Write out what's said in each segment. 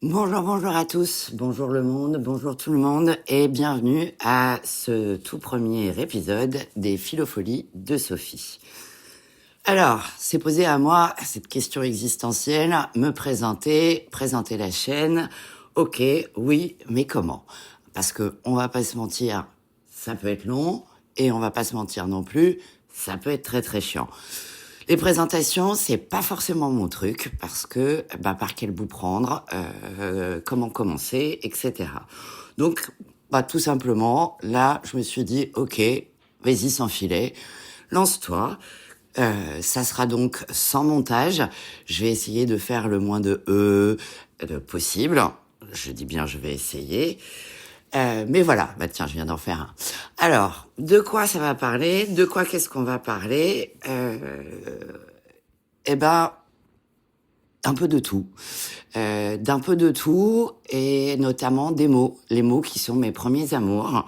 Bonjour à tous, bonjour le monde, bonjour tout le monde et bienvenue à ce tout premier épisode des Philofolies de Sophie. Alors, c'est posé à moi cette question existentielle, me présenter la chaîne. Ok, oui, mais comment? Parce que on va pas se mentir, ça peut être long et on va pas se mentir non plus, ça peut être très très chiant. Les présentations, c'est pas forcément mon truc parce que par quel bout prendre, comment commencer, etc. Donc, tout simplement, là, je me suis dit, ok, vas-y sans filet, lance-toi. Ça sera donc sans montage. Je vais essayer de faire le moins de possible. Je dis bien, je vais essayer. Mais voilà, tiens, je viens d'en faire un. Alors, de quoi ça va parler? De quoi qu'est-ce qu'on va parler? Eh ben, un peu de tout. D'un peu de tout, et notamment des mots. Les mots qui sont mes premiers amours,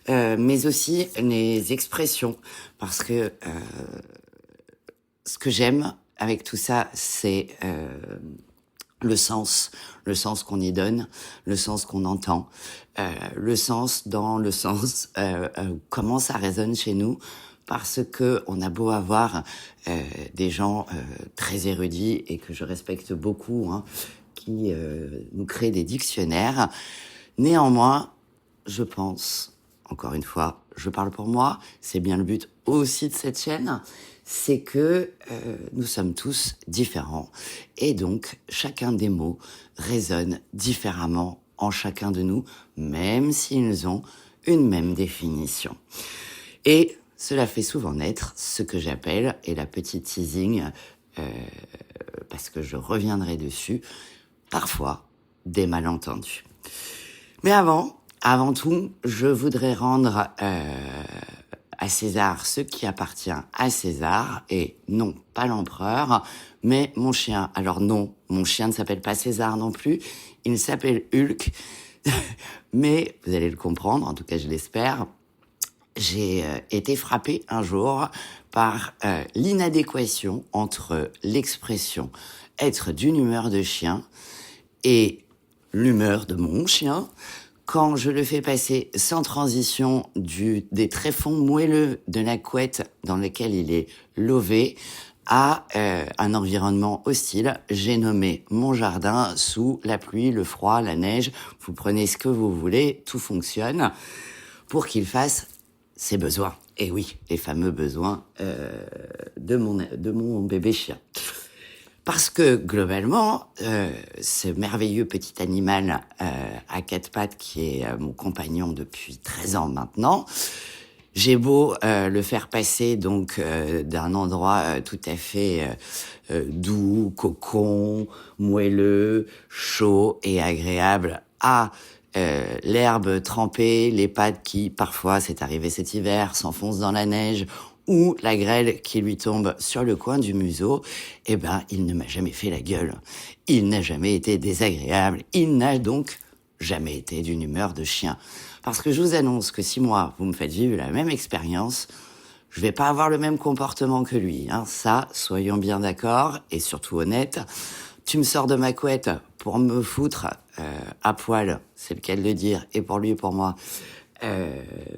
mais aussi les expressions. Parce que ce que j'aime avec tout ça, c'est le sens qu'on y donne, le sens qu'on entend, le sens dans le sens, comment ça résonne chez nous, parce que on a beau avoir des gens très érudits et que je respecte beaucoup, qui nous créent des dictionnaires. Néanmoins, je pense, encore une fois, je parle pour moi, c'est bien le but aussi de cette chaîne, c'est que nous sommes tous différents. Et donc, chacun des mots résonne différemment en chacun de nous, même s'ils ont une même définition. Et cela fait souvent naître ce que j'appelle, et la petite teasing, parce que je reviendrai dessus, parfois des malentendus. Mais avant tout, je voudrais rendre à César ce qui appartient à César, et non, pas l'empereur, mais mon chien. Alors non, mon chien ne s'appelle pas César non plus, il s'appelle Hulk, mais vous allez le comprendre, en tout cas je l'espère. J'ai été frappé un jour par l'inadéquation entre l'expression être d'une humeur de chien et l'humeur de mon chien, quand je le fais passer sans transition des tréfonds moelleux de la couette dans lequel il est lové à un environnement hostile. J'ai nommé mon jardin sous la pluie, le froid, la neige. Vous prenez ce que vous voulez, tout fonctionne pour qu'il fasse ses besoins. Et oui, les fameux besoins de mon bébé chien. Parce que, globalement, ce merveilleux petit animal à quatre pattes qui est mon compagnon depuis 13 ans maintenant, j'ai beau le faire passer donc d'un endroit tout à fait doux, cocon, moelleux, chaud et agréable à l'herbe trempée, les pattes qui, parfois, c'est arrivé cet hiver, s'enfoncent dans la neige, ou la grêle qui lui tombe sur le coin du museau, il ne m'a jamais fait la gueule. Il n'a jamais été désagréable. Il n'a donc jamais été d'une humeur de chien. Parce que je vous annonce que si moi, vous me faites vivre la même expérience, je vais pas avoir le même comportement que lui. Ça, soyons bien d'accord, et surtout honnêtes. Tu me sors de ma couette pour me foutre à poil, c'est le cas de le dire, et pour lui et pour moi,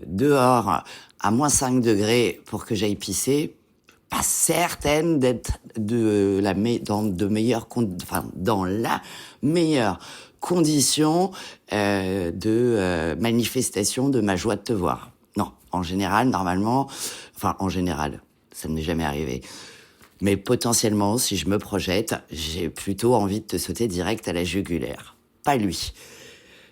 dehors à moins 5 degrés pour que j'aille pisser, pas certaine d'être dans la meilleure condition de manifestation de ma joie de te voir. Non, en général, ça ne m'est jamais arrivé. Mais potentiellement, si je me projette, j'ai plutôt envie de te sauter direct à la jugulaire. Pas lui.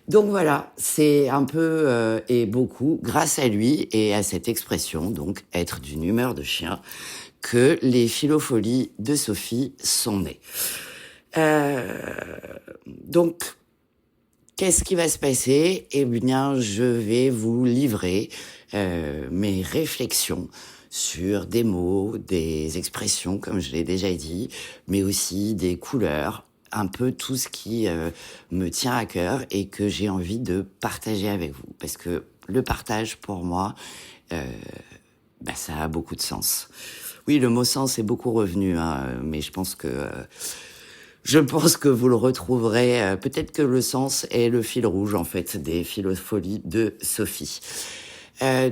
Donc voilà, c'est un peu et beaucoup grâce à lui et à cette expression, donc être d'une humeur de chien, que les philofolies de Sophie sont nées. Donc, qu'est-ce qui va se passer? Eh bien, je vais vous livrer mes réflexions sur des mots, des expressions, comme je l'ai déjà dit, mais aussi des couleurs, un peu tout ce qui me tient à cœur et que j'ai envie de partager avec vous. Parce que le partage, pour moi, ça a beaucoup de sens. Oui, le mot sens est beaucoup revenu, mais je pense que Je pense que vous le retrouverez, peut-être que le sens est le fil rouge, en fait, des Philofolies de Sophie.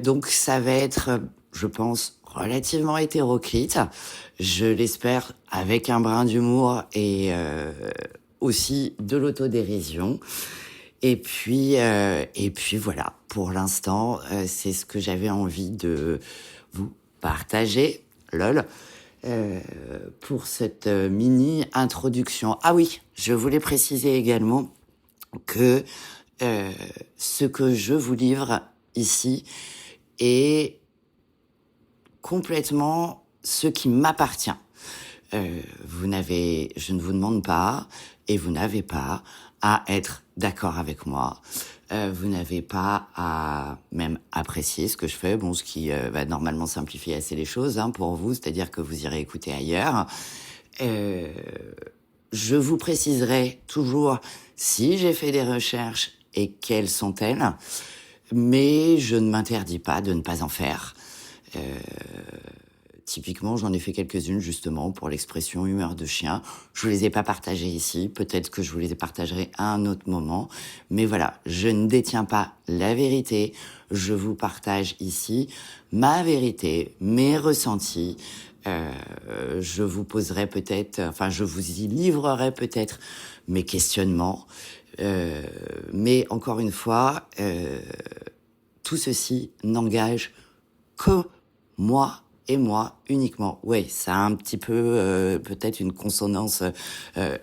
Donc ça va être, je pense, relativement hétéroclite. Je l'espère avec un brin d'humour et aussi de l'autodérision. Et puis voilà, pour l'instant, c'est ce que j'avais envie de vous partager, lol, pour cette mini introduction. Ah oui, je voulais préciser également que ce que je vous livre ici est complètement ce qui m'appartient. Je ne vous demande pas, et vous n'avez pas à être d'accord avec moi. Vous n'avez pas à même apprécier ce que je fais, ce qui va normalement simplifier assez les choses pour vous, c'est-à-dire que vous irez écouter ailleurs. Je vous préciserai toujours si j'ai fait des recherches et quelles sont-elles, mais je ne m'interdis pas de ne pas en faire. Typiquement, j'en ai fait quelques-unes justement pour l'expression humeur de chien. Je vous les ai pas partagées ici. Peut-être que je vous les partagerai à un autre moment. Mais voilà, je ne détiens pas la vérité. Je vous partage ici ma vérité, mes ressentis. Je vous poserai peut-être, je vous y livrerai peut-être mes questionnements. Mais encore une fois, tout ceci n'engage que moi et moi uniquement. Ouais, ça a un petit peu peut-être une consonance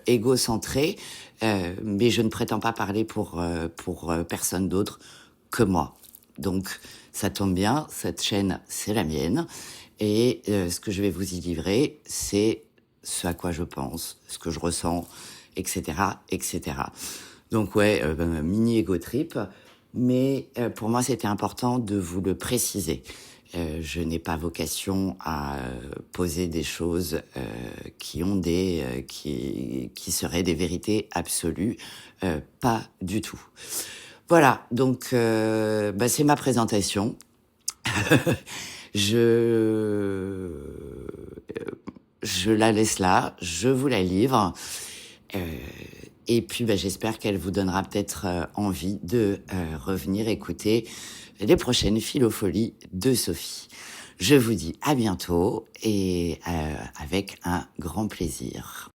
égocentrée, mais je ne prétends pas parler pour personne d'autre que moi. Donc ça tombe bien, cette chaîne c'est la mienne, et ce que je vais vous y livrer, c'est ce à quoi je pense, ce que je ressens, etc., etc. Donc ouais, mini ego trip, mais pour moi c'était important de vous le préciser. Je n'ai pas vocation à poser des choses qui seraient des vérités absolues, pas du tout. Voilà, donc c'est ma présentation. je je la laisse là, je vous la livre. Et puis j'espère qu'elle vous donnera peut-être envie de revenir écouter les prochaines Philofolies de Sophie. Je vous dis à bientôt et avec un grand plaisir.